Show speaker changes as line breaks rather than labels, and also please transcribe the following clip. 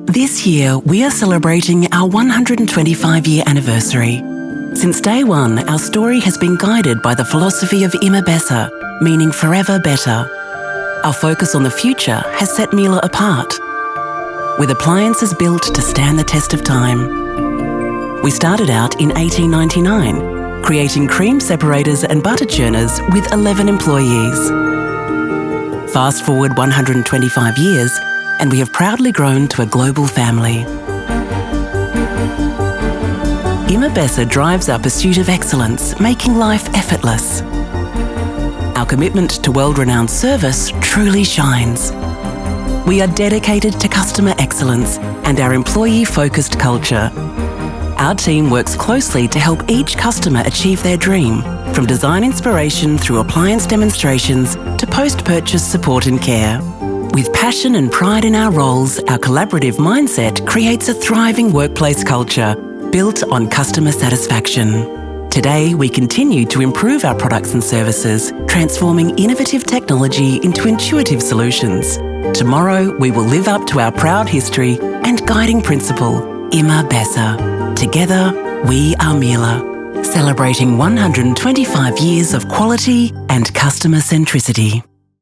This year, we are celebrating our 125-year anniversary. Since day one, our story has been guided by the philosophy of Immer besser, meaning forever better. Our focus on the future has set Miele apart, with appliances built to stand the test of time. We started out in 1899, creating cream separators and butter churners with 11 employees. Fast forward 125 years, and we have proudly grown to a global family. Immer besser drives our pursuit of excellence, making life effortless. Our commitment to world-renowned service truly shines. We are dedicated to customer excellence and our employee-focused culture. Our team works closely to help each customer achieve their dream, from design inspiration through appliance demonstrations to post-purchase support and care. With passion and pride in our roles, our collaborative mindset creates a thriving workplace culture built on customer satisfaction. Today, we continue to improve our products and services, transforming innovative technology into intuitive solutions. Tomorrow, we will live up to our proud history and guiding principle, Immer besser. Together, we are Miele, celebrating 125 years of quality and customer centricity.